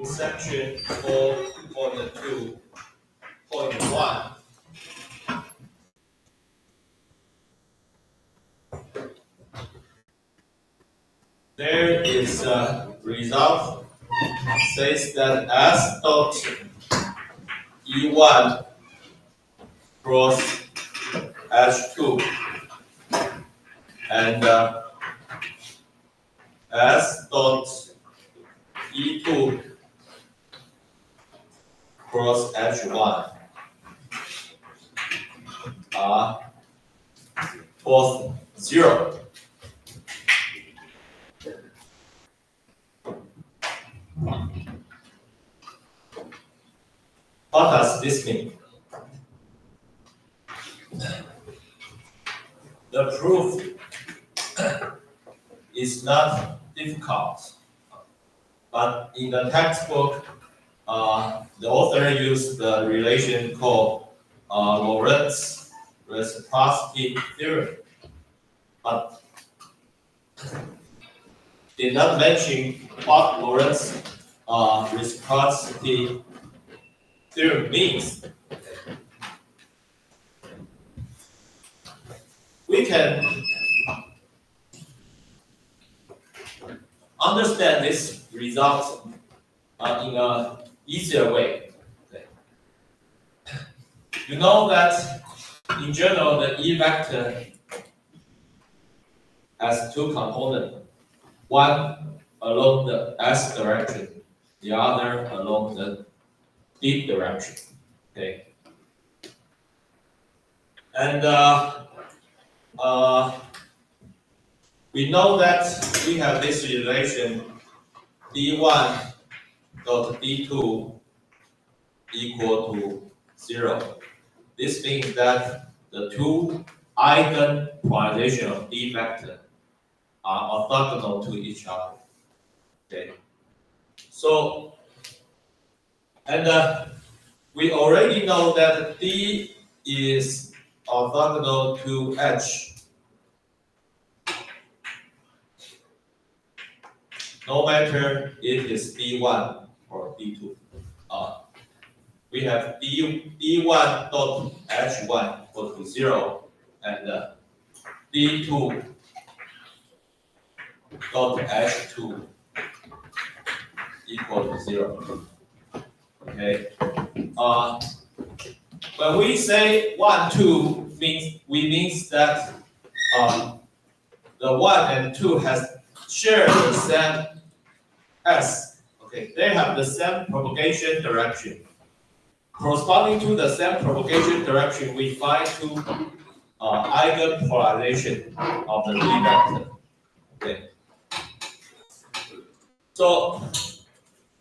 in section 4.2.1, there is a result says that S dot E1 cross H2 and S dot E2 cross H1 are both 0. What does this mean? The proof is not difficult, but in the textbook, the author used the relation called Lorentz reciprocity theorem, but did not mention what Lorentz reciprocity theorem means. We can understand this result in an easier way. You know that in general, the E vector has two components, one along the S direction, the other along the D direction. Okay, and we know that we have this relation D1 dot D2 equal to 0. This means that the two eigenpolarizations of D vector are orthogonal to each other. Okay. So, and we already know that D is orthogonal to H. No matter it is D1 or D2. We have D1 dot H1 equal to 0 and D2 dot H2 equal to 0. Okay. When we say 1, 2 means that the 1 and 2 share the same S. Okay, they have the same propagation direction. Corresponding to the same propagation direction, we find two eigenpolarization of the D vector. Okay. So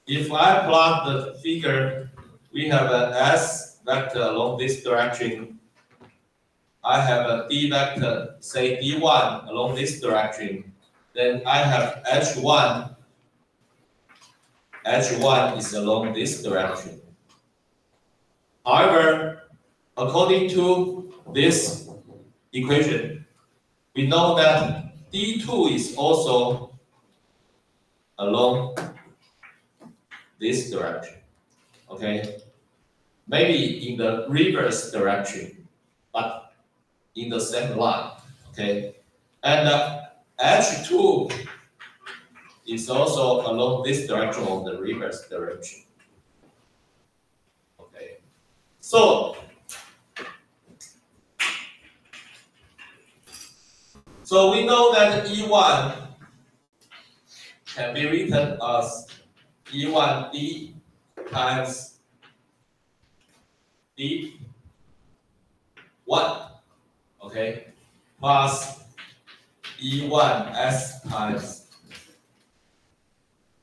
if I plot the figure, we have an S vector along this direction. I have a D vector, say D1 along this direction. Then I have H1. H1 is along this direction. However, according to this equation, we know that D2 is also along this direction. Okay, maybe in the reverse direction, but in the same line. Okay, and H2 is also along this direction of the reverse direction. Okay, so we know that E1 can be written as E1D times D1, okay, plus E1S times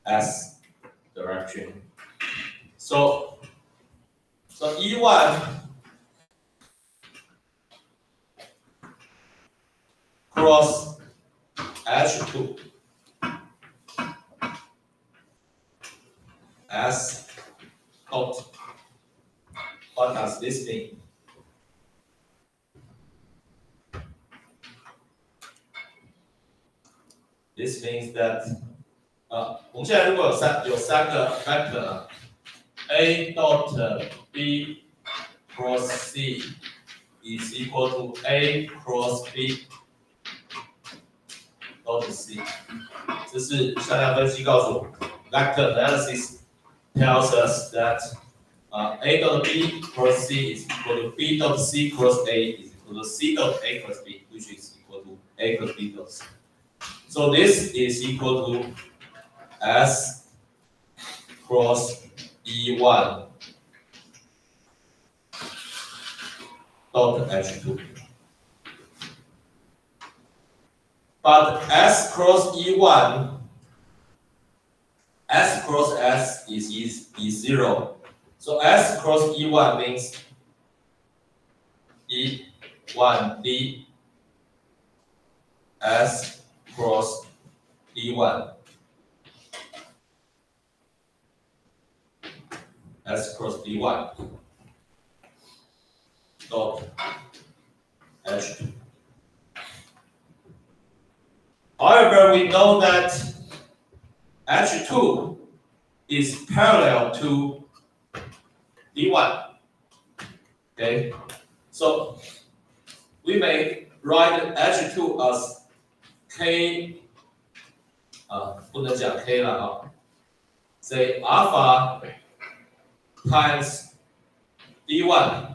S direction. So E1 cross H2 S dot. What does this mean? This means that 我们现在如果有三个 vector A dot B cross C is equal to A cross B dot C， 这是向量分析告诉我 ，vector analysis tells us that A dot B cross C is equal to B dot C cross A is equal to C dot A cross B, which is equal to A cross B dot C. So this is equal to S cross E1 dot H2. But S cross E1, S cross S is 0. So S cross E1 means E1D S cross D1. S cross D1 dot H2. However, we know that H2 is parallel to D1. Okay, so we may write H2 as K 不能讲 K 了啊 say alpha times D1.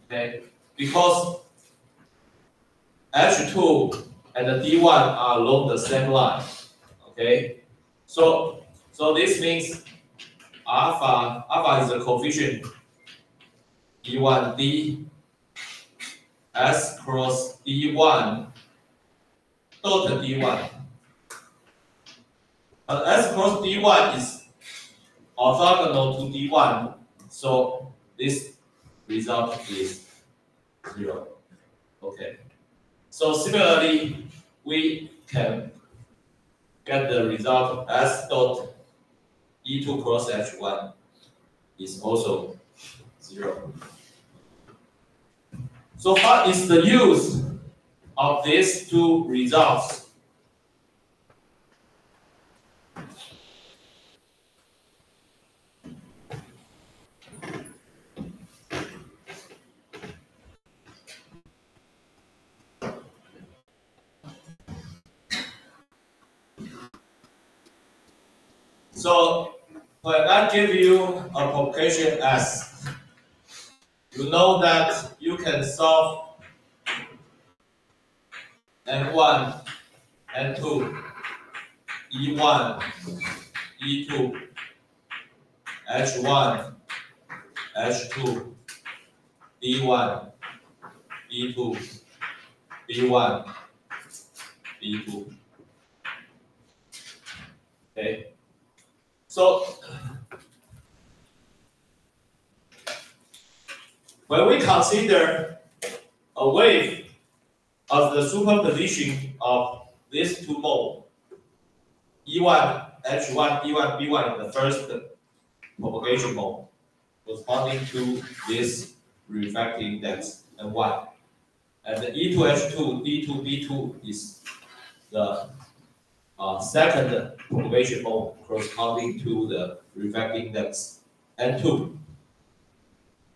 Okay, because H2 and the D1 are along the same line. Okay, so this means alpha is the coefficient D1D S cross D1 dot D1. But S cross D1 is orthogonal to D1, so this result is 0. Okay. So similarly, we can get the result S dot E2 cross H1 is also 0. So what is the use of these two results? So when I give you a provocation S, you know that you can solve N1, N2, E1, E2, H1, H2, D1, D2, B1, B2. Okay. So when we consider a wave of the superposition of these two modes, E1, H1, E1, B1 in the first propagation mode, corresponding to this refracting index N1, and the E2, H2, D2, B2 is the second propagation mode corresponding to the refracting index N2.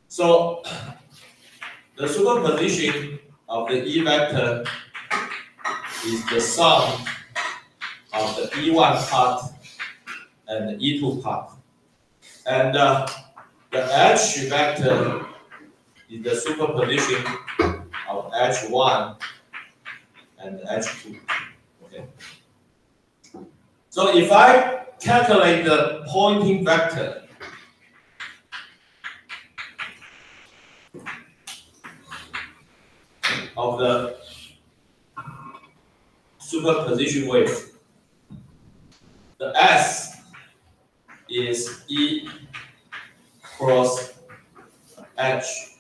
So the superposition of the E vector is the sum of the E1 part and the E2 part. And the H vector is the superposition of H1 and H2. Okay. So if I calculate the Poynting vector of the superposition wave, the S is E cross H,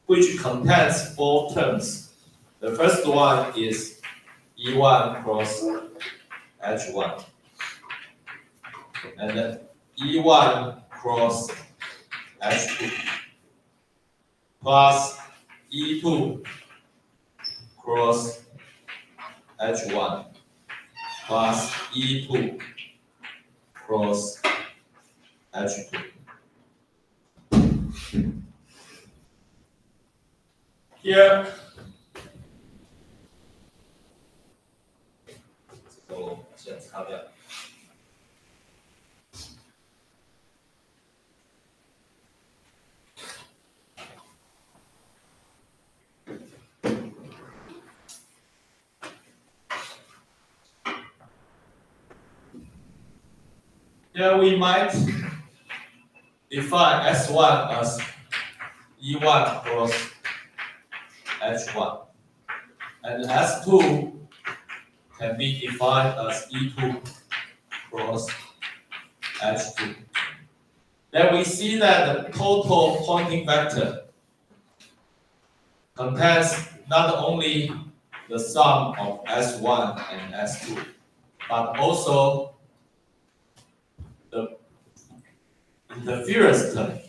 which contains 4 terms. The first one is E1 cross H1, and then E1 cross H2 plus E2 cross H1 plus E2 cross H2. Here, so 先擦掉。Here we might define S1 as E1 cross H1, and S2 can be defined as E2 cross H2. Then we see that the total Poynting vector contains not only the sum of S1 and S2, but also the interference term.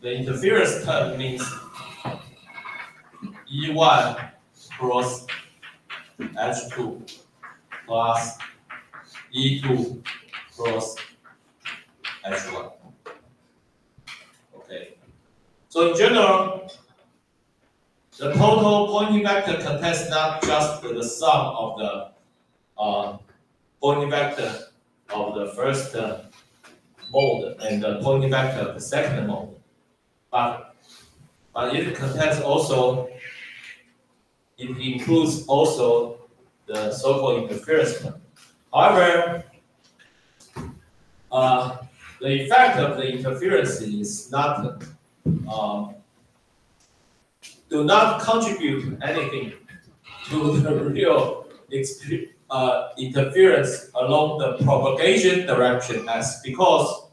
The interference term means E1 cross H2 plus E2 cross H1. Okay. So in general, the total Poynting vector contains not just the sum of the Poynting vector of the first mode and the Poynting vector of the second mode, but it contains also, it includes also the so-called interference term. However, the effect of the interference is not do not contribute anything to the real interference along the propagation direction S, because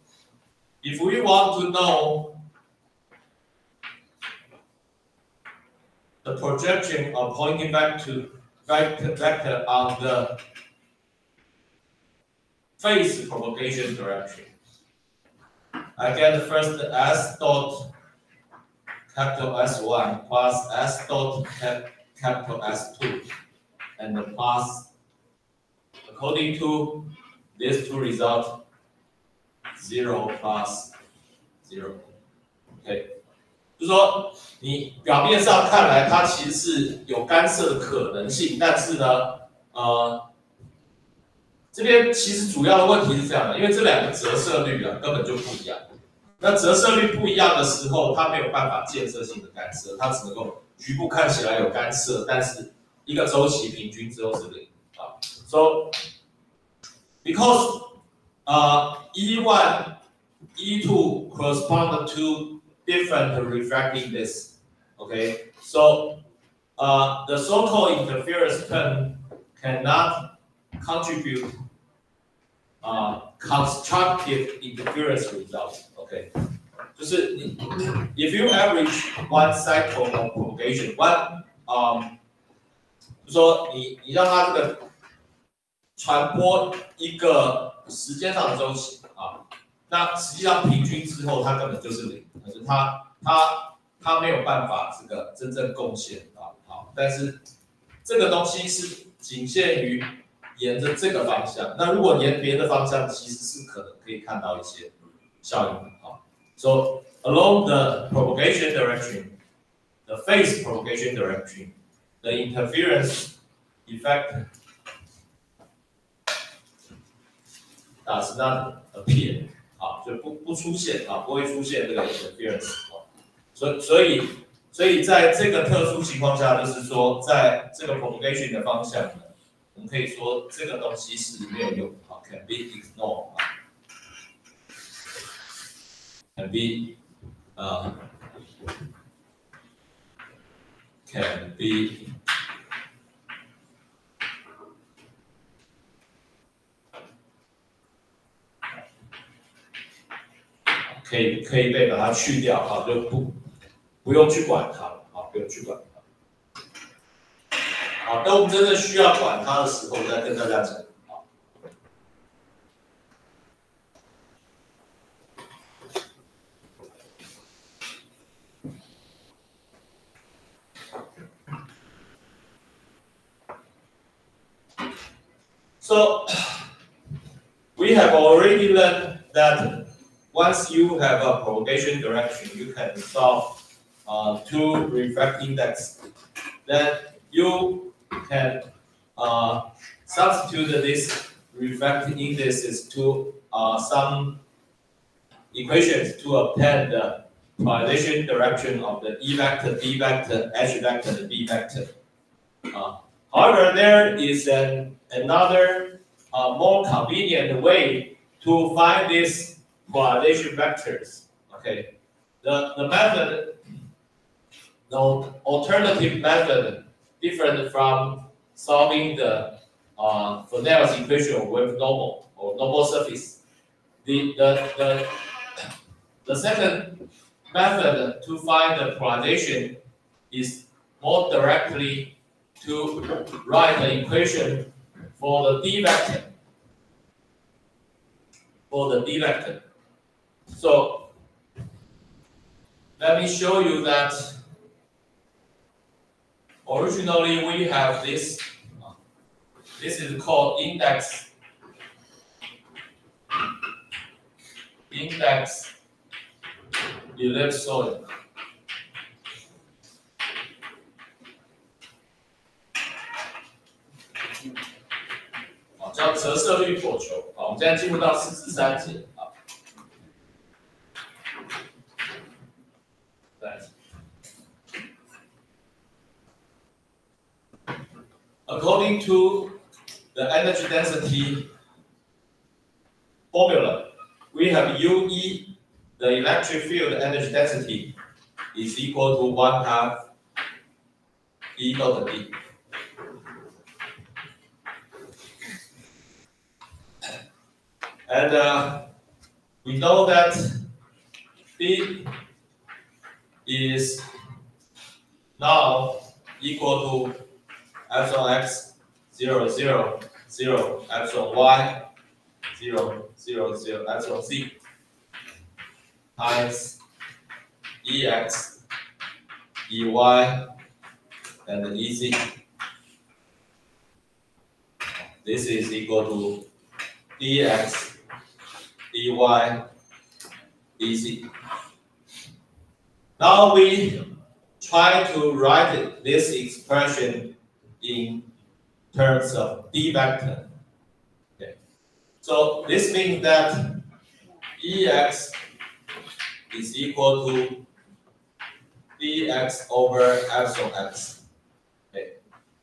if we want to know the projection of Poynting vector on the phase propagation direction, I get first S dot capital S1 plus S dot capital S2, and plus, according to these two results, 0 plus 0. OK， 就是说你表面上看来它其实是有干涉的可能性，但是呢，这边其实主要的问题是这样的，因为这两个折射率啊根本就不一样。那折射率不一样的时候，它没有办法建设性的干涉，它只能够局部看起来有干涉，但是一个周期平均之后是0啊。So because E1, E2 correspond to different refracting disk. Okay, so the so-called interference term cannot contribute constructive interference result. Okay, 就是你 if you average one cycle of propagation, one 就说你让它这个传播一个时间上的周期啊，那实际上平均之后它根本就是0，可是它没有办法这个真正贡献啊，好，但是这个东西是仅限于沿着这个方向，那如果沿别的方向，其实是可能可以看到一些效应的啊。So along the propagation direction, the phase propagation direction, the interference effect does not appear 啊，就不出现啊，不会出现这个 interference 啊。所以在这个特殊情况下，就是说，在这个 propagation 的方向呢，我们可以说这个东西是没有用啊 ，can be ignored 啊 ，can be can be可以被把它去掉啊，就不用去管它了啊，不用去管它。好，当我们真正需要管它的时候，再跟大家讲。So we have already learned that once you have a propagation direction, you can solve two refract index. Then you can substitute this refractive indices to some equations to obtain the polarization direction of the E vector, D vector, H vector, and B vector. However, there is another more convenient way to find these polarization vectors. Okay, the method, the alternative method, different from solving the Fresnel's equation with normal or normal surface. The second method to find the polarization is more directly to write the equation for the D vector. So let me show you that originally we have this. This is called index ellipsoid.叫折射率破球。好，我们现在进入到443节。According to the energy density formula, we have UE, the electric field energy density, is equal to 1/2 E dot D. And we know that B is now equal to epsilon x 0, 0, 0, epsilon y 0, 0, 0, epsilon c times Ex, Ey, and Ez. This is equal to dx, dy, dz. Now we try to write this expression in terms of D vector. Okay. So this means that Ex is equal to dx over epsilon x. Okay.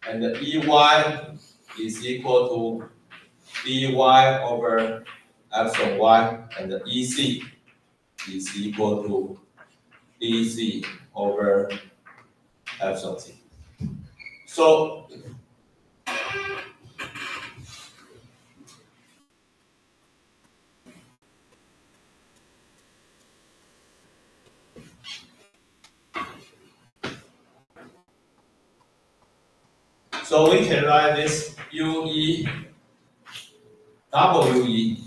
And the Ey is equal to dy over epsilon y, and the Ez is equal to dz over epsilon z. So we can write this UE double UE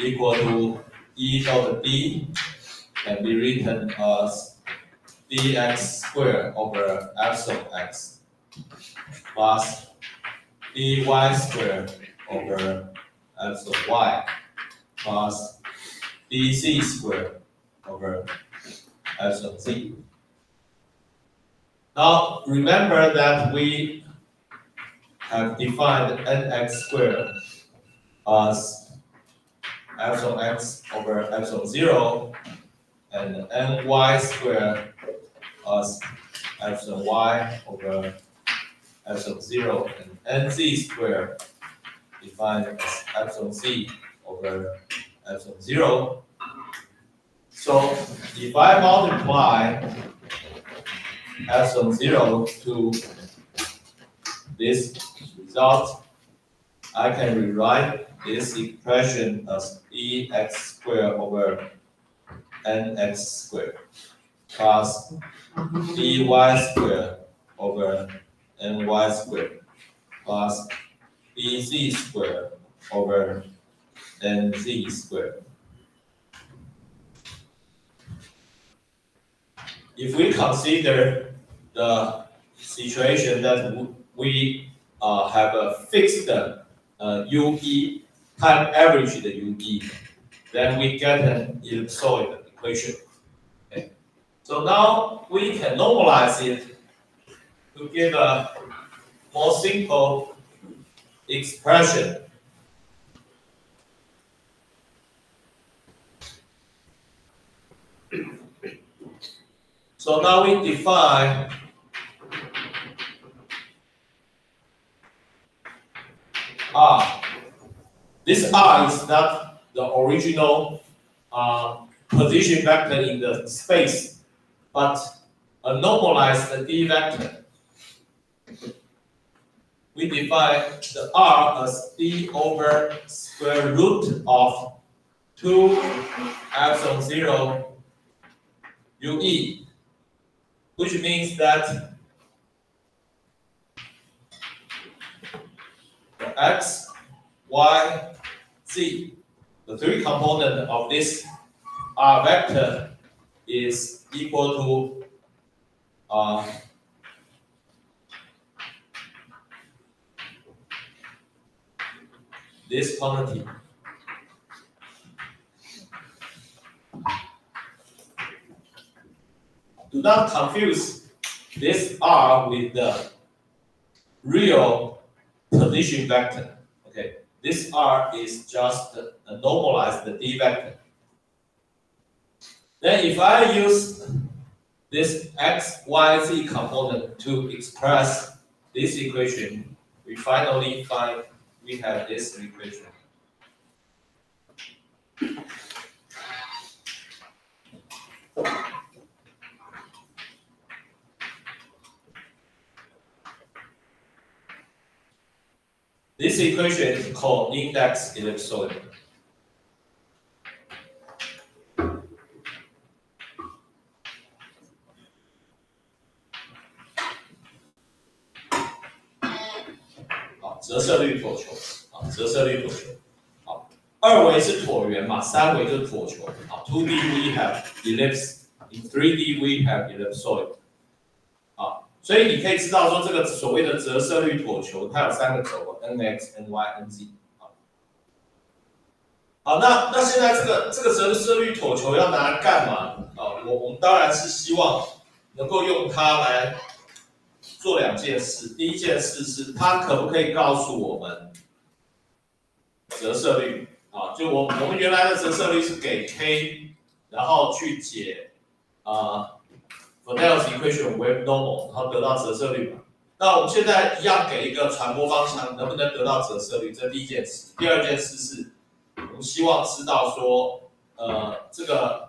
equal to E dot D can be written as dx squared over epsilon x plus dy squared over epsilon y plus dz squared over epsilon z. Now remember that we have defined nx squared as epsilon x over epsilon 0 and ny squared as epsilon y over epsilon 0 and nz squared defined as epsilon z over epsilon 0. So if I multiply epsilon 0 to this result, I can rewrite this expression as Ex squared over nx squared plus dy squared over ny squared plus dz squared over nz squared. If we consider the situation that we have a fixed UE time average the UE, then we get an ellipsoid equation. Okay. So now we can normalize it to give a more simple expression. So now we define R. This R is not the original position vector in the space, but a normalized D vector. We define the R as D over square root of 2 epsilon 0 UE, which means that the X, Y, Z, the three component of this R vector is equal to this quantity. Do not confuse this R with the real position vector. Okay, this R is just a normalized D vector. Then if I use this X, Y, Z component to express this equation, we finally find we have this equation. This equation is called index ellipsoid.折射率椭球啊，折射率椭球。好，二维是椭圆嘛，三维就是椭球。好 ，2D we have ellipse， in 3D we have ellipsoid。啊，所以你可以知道说这个所谓的折射率椭球，它有三个轴 ，nx、ny、nz。好，那现在这个折射率椭球要拿来干嘛？啊，我们当然是希望能够用它来做两件事。第一件事是它可不可以告诉我们折射率？啊，就我们原来的折射率是给 k， 然后去解Fresnel's equation with normal， 然后得到折射率嘛。那我们现在一样给一个传播方向，能不能得到折射率？这第一件事。第二件事是，我们希望知道说，这个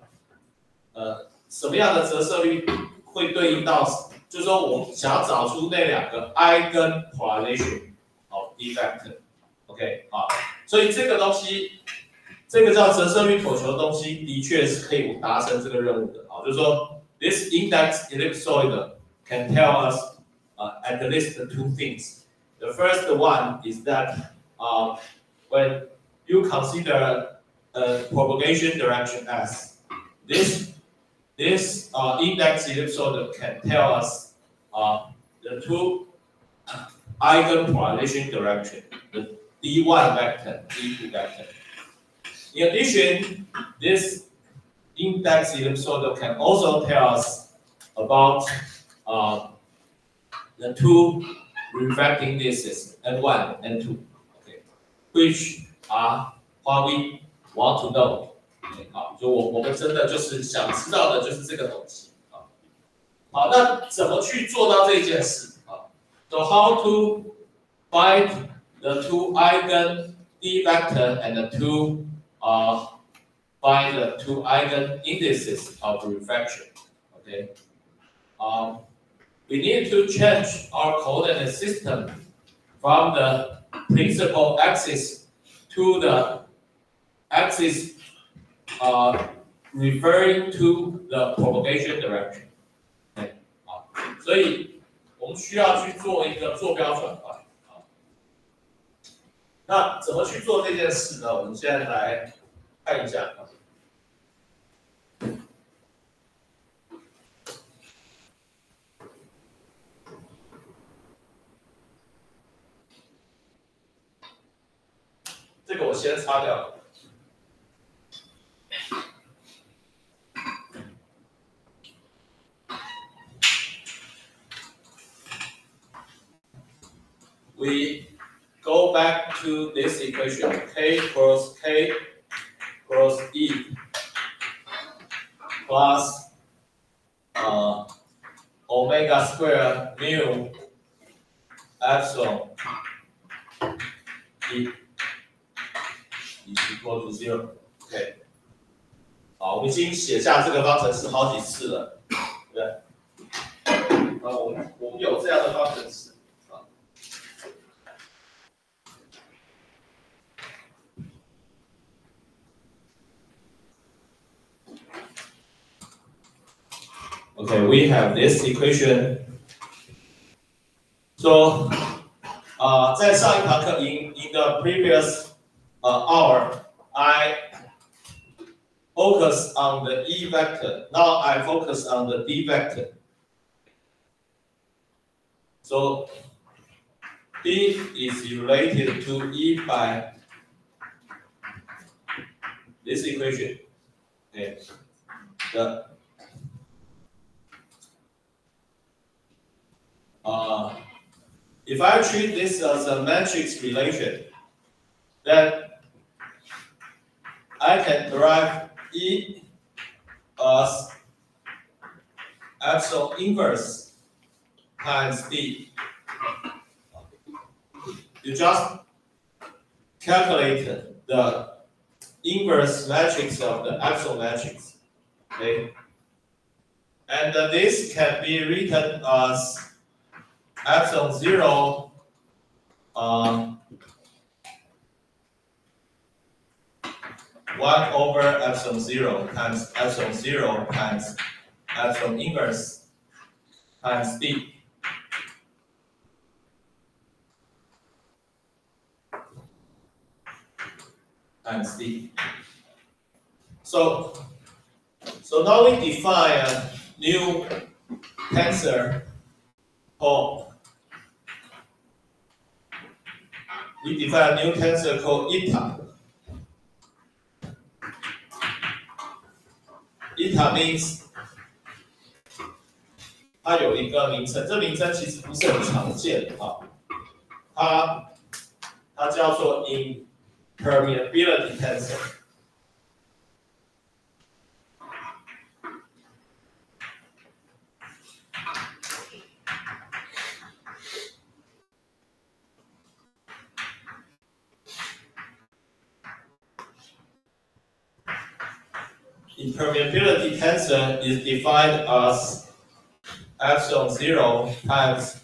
什么样的折射率会对应到，就是说我们想要找出那两个 eigen polarization of D vector。OK 啊，所以这个东西，这个叫折射率椭球的东西，的确是可以达成这个任务的啊，就是说。This index ellipsoid can tell us at least two things. The first one is that when you consider propagation direction S, this index ellipsoid can tell us the two eigen polarization direction, the D1 vector, D2 vector. In addition, this index ellipsoid can also tell us about the two refracting indices N1 and N2, okay, which are what we want to know. 好，就我们真的就是想知道的就是这个东西啊。好，那怎么去做到这件事啊 ？So how to find the two eigen D vector and the two find the two eigen indices of refraction. Okay, we need to change our coordinate system from the principal axis to the axis referring to the propagation direction. Okay, 所以我们需要去做一个坐标转换。那怎么去做这件事呢？我们现在来看一下。这个我先擦掉。We go back to this equation, k cross E plus omega square mu epsilon E is equal to 0。OK， 好，我们已经写下这个方程式好几次了，对不对？我们有这样的方程式。 Okay, we have this equation. So, 在上一堂课 in the previous hour, I focus on the E vector. Now I focus on the D vector. So, D is related to E by this equation. Okay, if I treat this as a matrix relation, then I can derive E as epsilon inverse times D. You just calculate the inverse matrix of the epsilon matrix, okay? And this can be written as epsilon 0 1 over epsilon 0 times epsilon 0 times epsilon inverse times D. Times D. So now we define a new tensor called eta. Eta means 它有一个名称，这名称其实不是很常见啊，它叫做 impermeability tensor。Impermeability tensor is defined as epsilon 0 times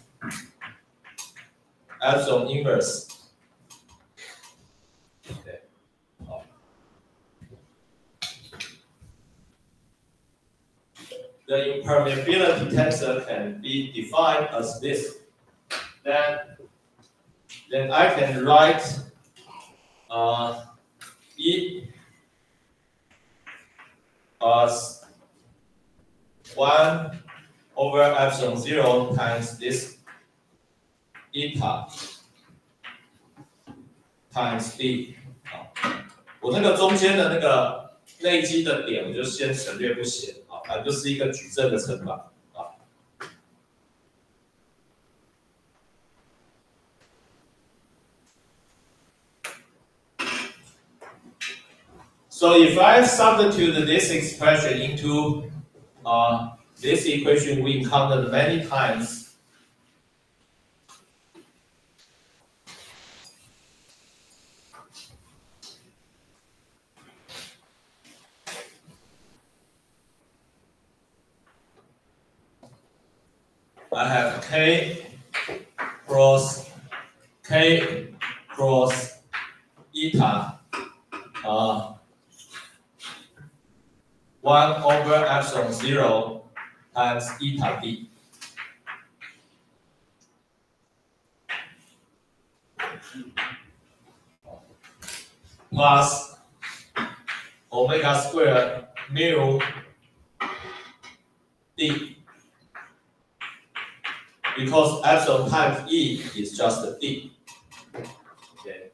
epsilon inverse. Okay. The impermeability tensor can be defined as this. Then I can write E as 1 over epsilon 0 times this eta times D。我那个中间的那个内积的点，我就先省略不写啊，反正就是一个矩阵的乘法啊。So if I substitute this expression into this equation we encountered many times, I have K cross eta 1 over epsilon 0 times eta D. Plus omega squared mu D. Because epsilon times E is just D. Okay.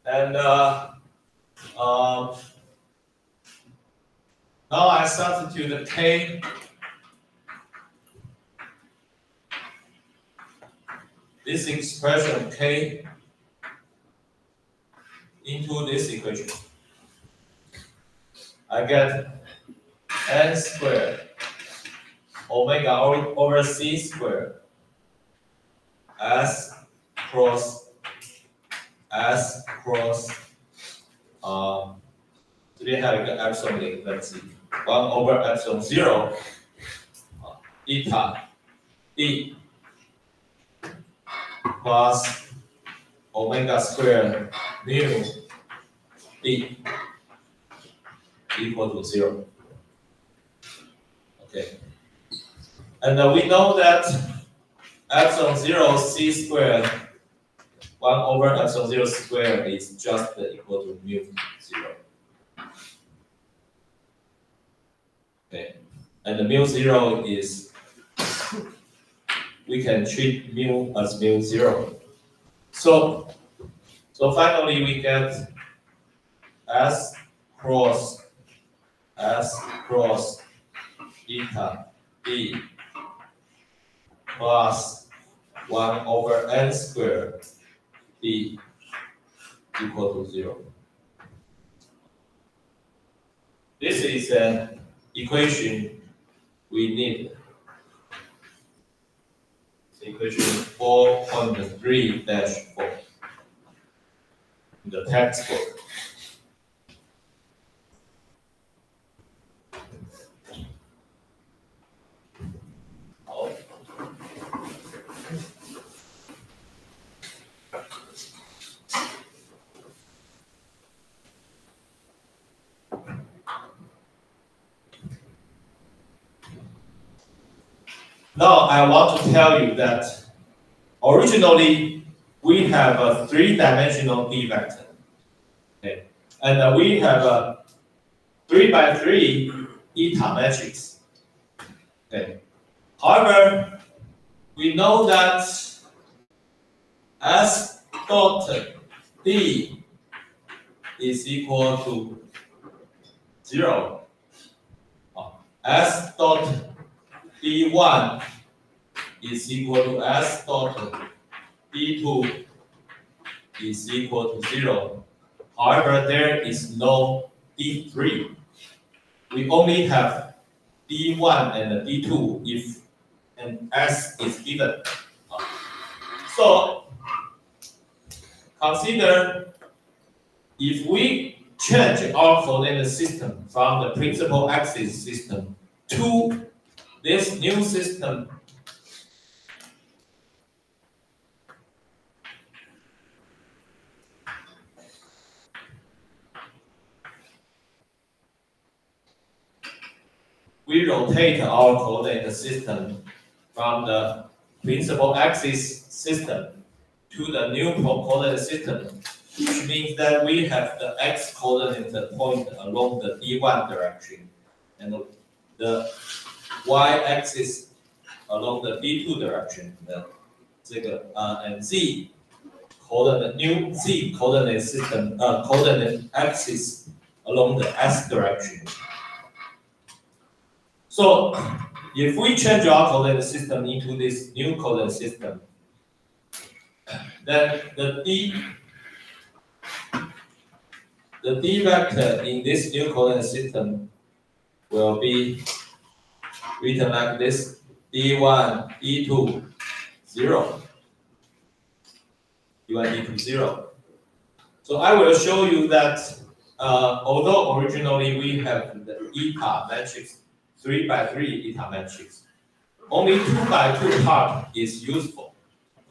And now I substitute the k this expression k into this equation. I get n squared omega over c squared s cross这边还有一个 epsilon 的 let's see 1 over epsilon 0 eta d plus omega squared mu d equal to 0. Okay. And we know that epsilon 0 c squared 1 over epsilon 0 squared is just equal to mu 0. Okay. And the mu 0 is, we can treat mu as mu 0. So finally we get S cross eta d plus 1 over n squared d equal to 0. This is an equation we need. It's equation 4.3-4 in the textbook. Now I want to tell you that originally we have a 3-dimensional D vector, okay, and we have a 3x3 eta matrix. Okay. However, we know that S dot D is equal to 0. S dot D1 is equal to S dot D2 is equal to 0. However, there is no D3. We only have D1 and D2 if an S is given. So consider if we change our coordinate system from the principal axis system to this new system, we rotate our coordinate system from the principal axis system to the new coordinate system, which means that we have the x coordinate point along the D1 direction and the y-axis along the D2 direction. And z coordinate new z coordinate system coordinate axis along the s direction. So if we change our coordinate system into this new coordinate system, then the d vector in this new coordinate system will be written like this: d1, d2, 0. d1, d2, 0. So I will show you that although originally we have the eta matrix, 3x3 eta matrix, only 2x2 part is useful,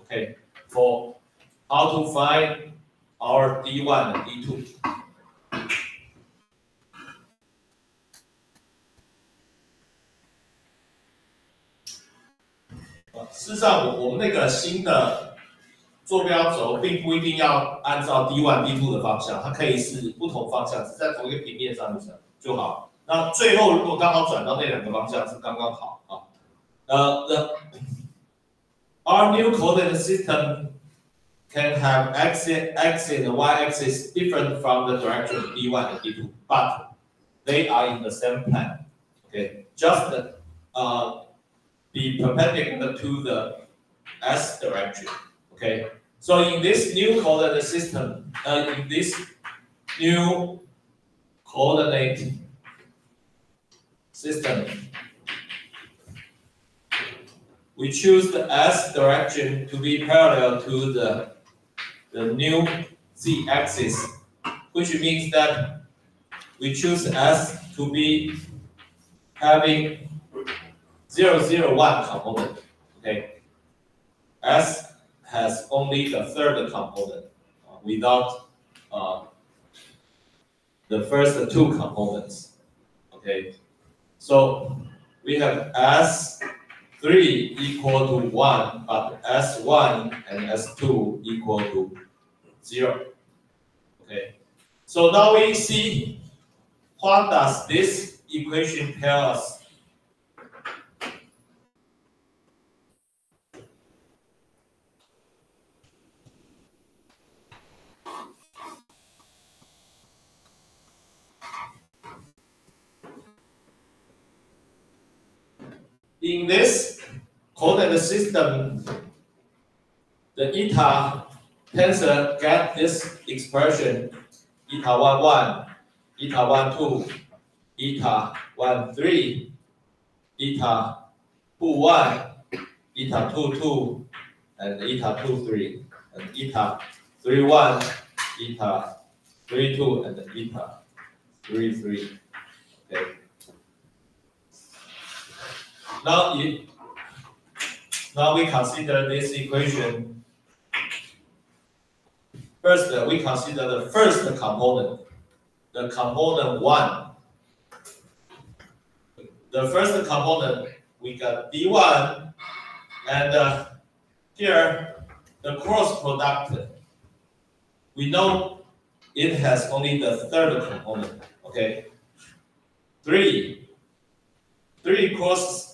okay, for how to find our d1 and d2.事实上，我们那个新的坐标轴并不一定要按照 D1、D2 的方向，它可以是不同方向，只在同一个平面上就好。那最后如果刚好转到那两个方向是刚刚好啊。Our new coordinate system can have x and y axis different from the direction d1 and d2, but they are in the same plane. Okay, just be perpendicular to the s direction. Okay, so in this new coordinate system, in this new coordinate system, we choose the s direction to be parallel to the new z-axis, which means that we choose s to be having 0, 0, 1 component. Okay, s has only the third component without the first two components. Okay, so we have s3 equal to 1, but s1 and s2 equal to 0. Okay, so now we see what does this equation tell us. In this coordinate system, the eta tensor get this expression eta 1, 1, eta 1, 2, eta 1, 3, eta 2, 1, eta 2, 2, and eta 2, 3, and eta 3, 1, eta 3, 2, and eta 3, 3. Okay. Now we consider this equation. First, we consider the first component, the component 1. The first component, we got d1, and here, the cross product, we know it has only the third component, okay? 3 cross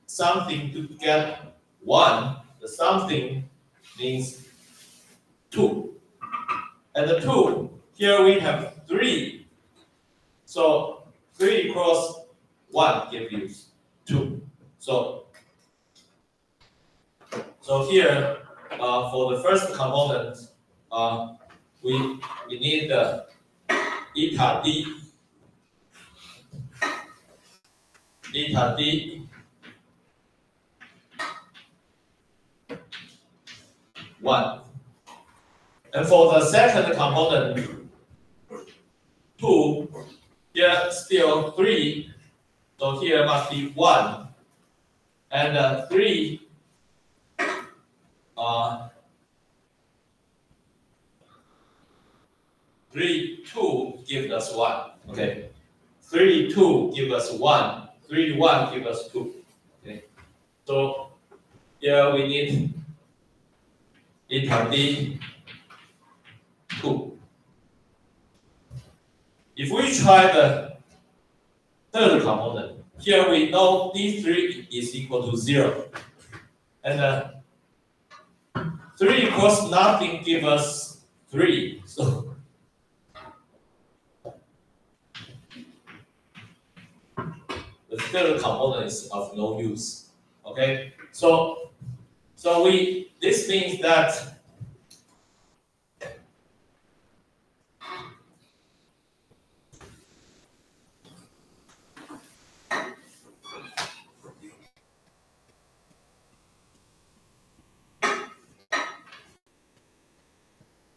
something to get 1, the something means 2. And the 2, here we have 3. So 3 cross 1 gives you 2. So here, for the first component, we need the eta d 1. And for the second component, 2, here still 3, so here must be 1. And 3, 3, 2 gives us 1. Okay, 3, 2 gives us 1. 3, 1 gives us 2. Okay, so here we need eta d 2. If we try the third component, here we know d3 is equal to 0. And 3 cross nothing gives us 3. So the third component is of no use. Okay, so this means that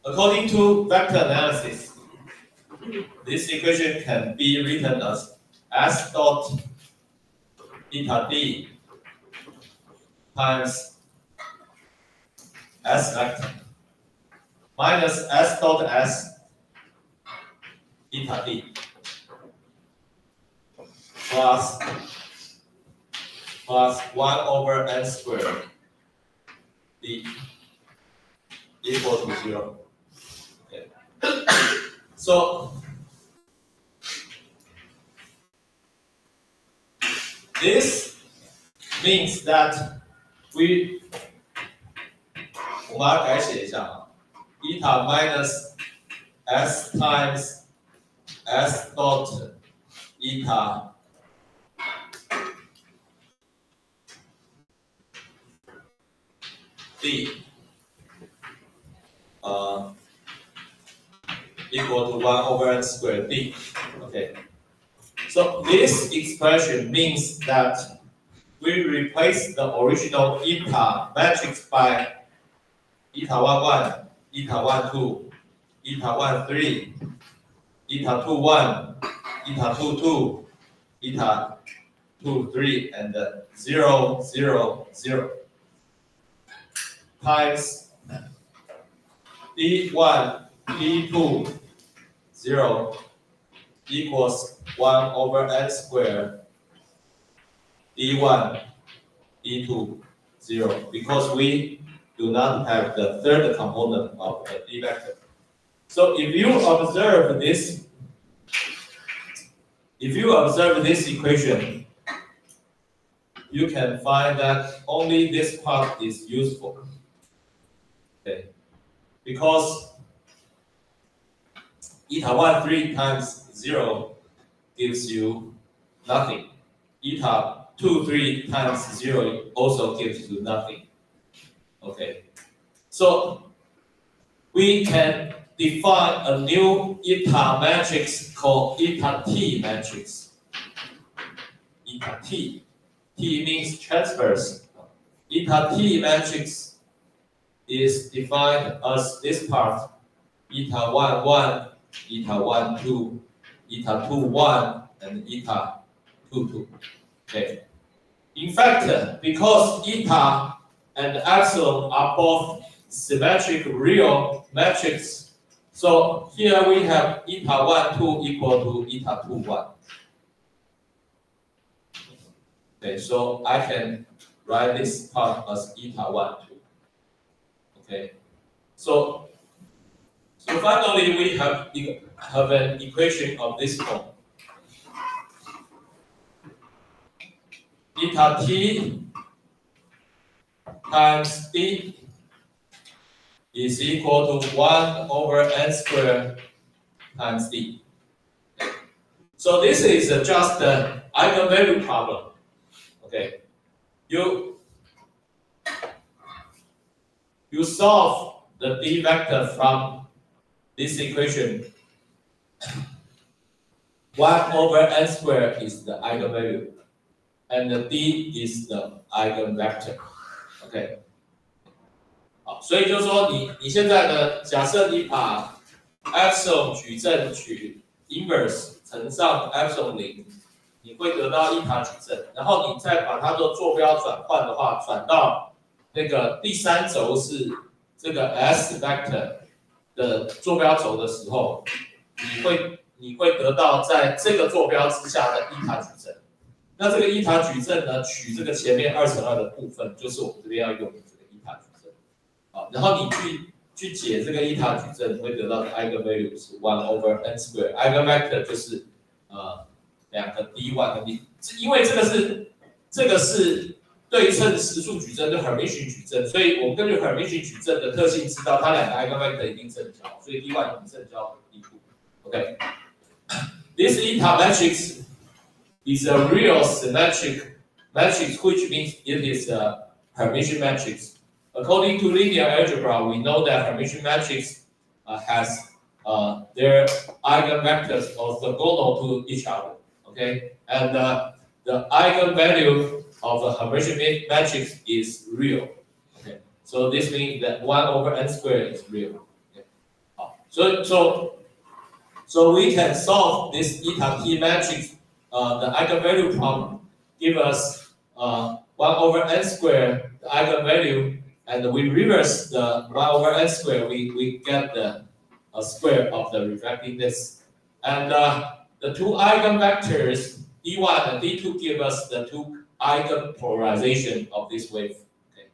according to vector analysis, this equation can be written as s dot eta d times s vector minus s dot s eta d plus 1 over n squared d equal to 0. Okay. So this means that 我们把它改写一下啊。eta minus s times s dot eta d equal to 1 over n squared d. Okay. So this expression means that we replace the original eta matrix by eta 1 1, eta 1 2, eta 1 3, eta 2 1, eta 2 2, eta 2 3, and 0 0 0 times d1 d2 0 equals 1 over n squared d1 d2 0, because we do not have the third component of the d vector. So if you observe this equation, you can find that only this part is useful. Okay, because eta 1 3 times 0 gives you nothing. Eta 2 3 times 0 also gives you nothing. Okay, so we can define a new eta matrix called eta t matrix. Eta t. T means transverse. Eta t matrix is defined as this part: eta 1 1, eta 1 2, eta 2 1, and eta 2 2. Okay. In fact, because eta and epsilon are both symmetric real matrices, so here we have eta 1 2 equal to eta 2 1. Okay, so I can write this part as eta 1 2. Okay, so finally we have an equation of this form. Eta t times d is equal to 1 over n squared times d. So this is just an eigenvalue problem. Okay, you solve the d vector from this equation. 1 over n squared is the eigenvalue, and the d is the eigenvector. OK， 好，所以就是说你现在呢，假设你把 epsilon 矩阵取 inverse 乘上 epsilon 0，你会得到eta矩阵，然后你再把它做坐标转换的话，转到那个第三轴是这个 s vector 的坐标轴的时候，你会得到在这个坐标之下的eta矩阵。那这个eta矩阵呢，取这个前面2乘2的部分，就是我们这边要用的这个eta矩阵。好，然后你去解这个eta矩阵，你会得到的 eigenvalue 是1 over n square。eigenvector 就是两个 d1 跟 d， 因为这个是对称实数矩阵，就 Hermitian 矩阵，所以我们根据 Hermitian 矩阵的特性知道它两个 eigenvector 一定正交，所以 d1 一定正交 d2。OK， this eta matrix is a real symmetric matrix, which means it is a Hermitian matrix. According to linear algebra, we know that Hermitian matrix has their eigenvectors orthogonal to each other. Okay, and the eigenvalue of a Hermitian matrix is real. Okay, so this means that 1 over n squared is real. Okay. So we can solve this eta t matrix. The eigenvalue problem give us 1 over n squared, the eigenvalue, and we reverse the 1 over n squared, we get the square of the refractiveness. And the two eigenvectors, d1 and d2, give us the two eigenpolarization of this wave. Okay.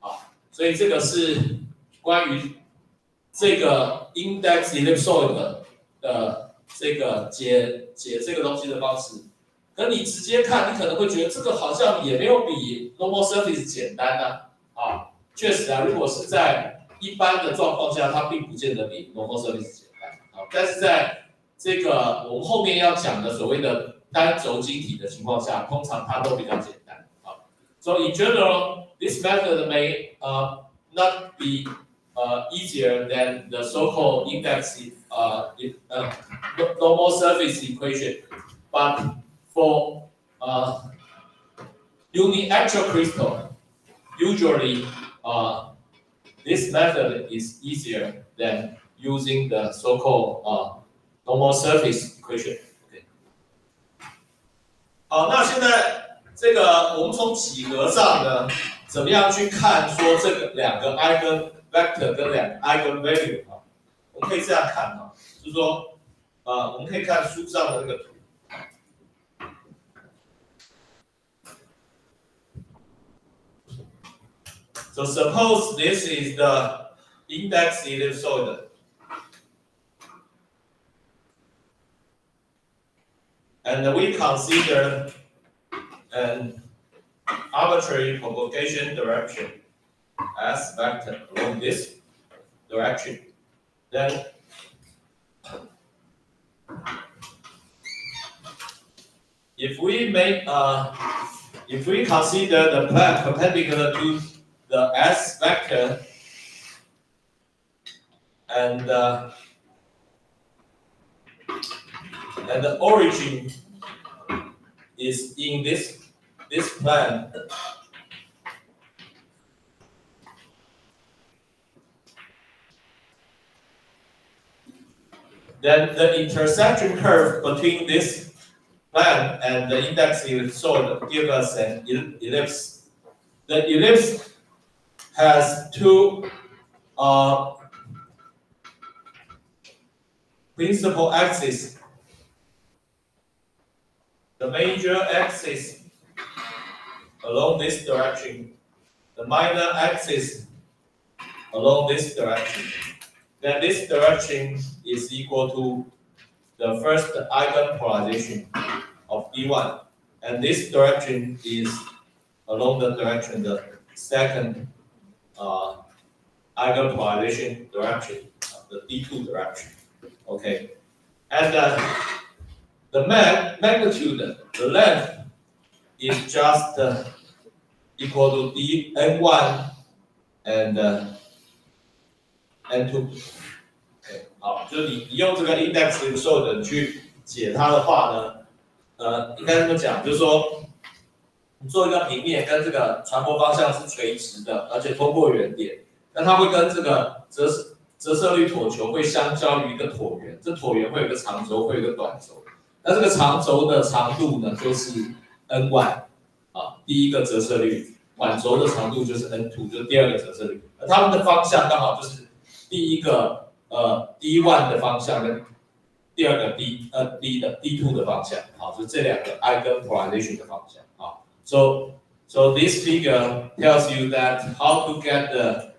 好，所以这个是关于这个 index ellipsoid 的这个解这个东西的方式。可你直接看，你可能会觉得这个好像也没有比 normal surface 简单啊。确实啊，如果是在一般的状况下，它并不见得比 normal surface 简单。好，但是在这个我们后面要讲的所谓的单轴晶体的情况下，通常它都比较简单。好 ，So in general, this method may not be easier than the so-called index normal surface equation, but for uniaxial crystal, usually this method is easier than using the so-called normal surface equation. Okay. 好，那现在这个我们从几何上呢，怎么样去看说这个两个 eigenvector 跟两个 eigenvalue 啊？我们可以这样看啊，就是说我们可以看书上的这个图。So suppose this is the index ellipsoid. And we consider an arbitrary propagation direction as vector along this direction. Then if we consider the plane perpendicular to the S vector and the origin is in this plane, then the intersection curve between this plane and the index ellipsoid gives us an ellipse. The ellipse has two principal axes. The major axis along this direction, the minor axis along this direction. Then this direction is equal to the first eigenpolarization of D1, and this direction is along the direction, the second eigenpolarization direction, the D2 direction. Okay, and the magnitude, the length is just equal to dn1 and n2。好，就是你用这个 index ellipsoid 去解它的话呢，应该这么讲，就是说你做一个平面跟这个传播方向是垂直的，而且通过原点，那它会跟这个折射率椭球会相交于一个椭圆，这椭圆会有一个长轴，会有一个短轴。那这个长轴的长度呢，就是 n1 啊，第一个折射率；短轴的长度就是 n2，就是第二个折射率。而它们的方向刚好就是第一个D1 的方向跟第二个 D2 的方向，好，就是这两个 eigenpolarization 的方向啊。So this figure tells you that how to get the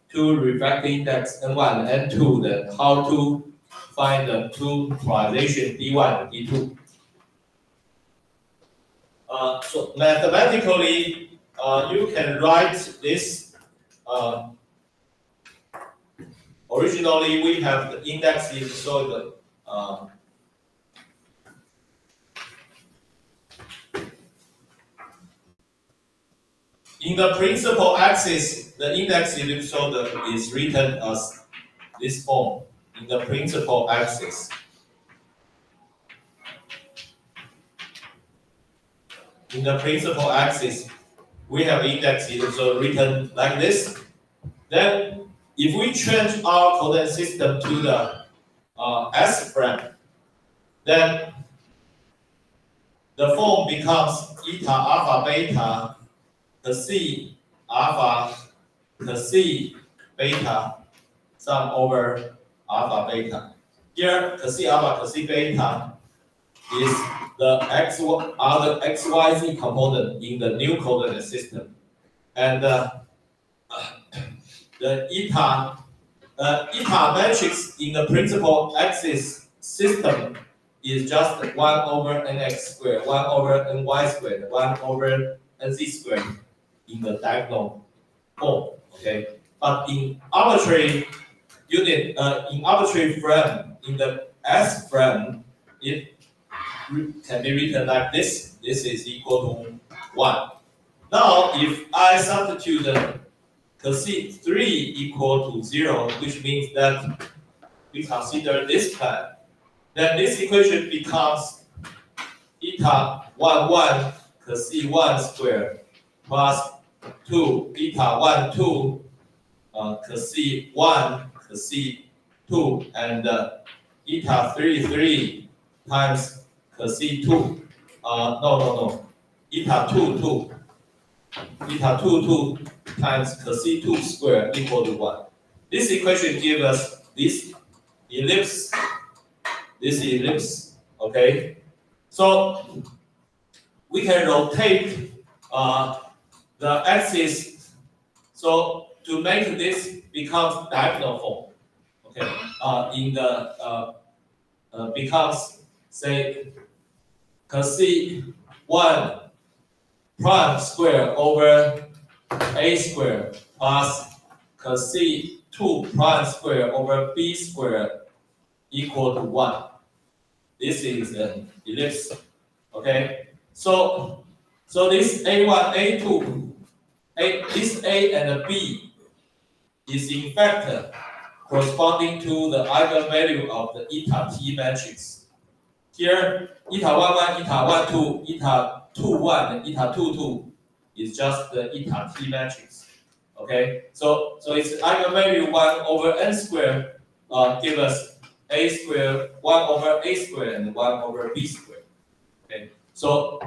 two refractive index n1 and n2, then how to find the two polarization D1 and D2. So mathematically, you can write this. Originally, we have the index ellipsoid. In the principal axis, the index ellipsoid is written as this form. In the principal axis. In the principal axis, we have index ellipsoid written like this. Then, if we change our coordinate system to the S frame, then the form becomes eta alpha beta, the C alpha, the C beta, sum over alpha beta. Here, the C alpha, the C beta is the XYZ component in the new coordinate system. And the eta matrix in the principal axis system is just 1 over nx squared, 1 over ny squared, 1 over nz squared in the diagonal form. Okay, but in arbitrary unit, in arbitrary frame, in the S frame, it can be written like this. This is equal to 1. Now, if I substitute cos 3 equal to 0, which means that we consider this plan, then this equation becomes eta 1 1 cos 1 squared plus 2 eta 1 2 cos 1 cos 2 and eta 3 3 times cos 2. No. Eta 2 2. Eta 2 2 times cos 2 squared equal to 1. This equation gives us this ellipse. Okay? So we can rotate the axis. So to make this becomes diagonal form. Okay? In the becomes say cos 1 prime square over a square plus cos 2 prime square over b square equal to 1. This is an ellipse. Okay, so this a1, a2, this a and b is in fact corresponding to the eigenvalue of the eta t matrix. Here, eta 1 1, eta 1 2, eta 2 1, and eta 2 2 is just the eta t matrix. Okay, so its eigenvalue 1 over n squared give us a squared 1 over a squared and 1 over b squared. Okay, so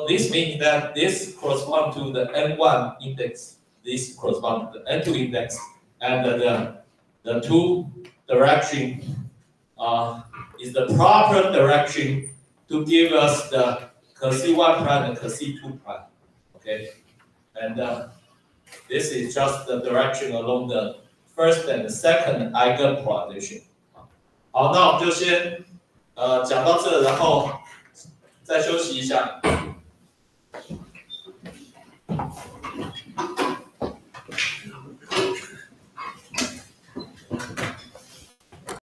this means that this corresponds to the n1 index, this corresponds to the n2 index, and the two direction is the proper direction to give us the cos 1 prime and cos 2 prime. Okay, and this is just the direction along the first and second eigenposition. 好，那我们就先讲到这，然后再休息一下。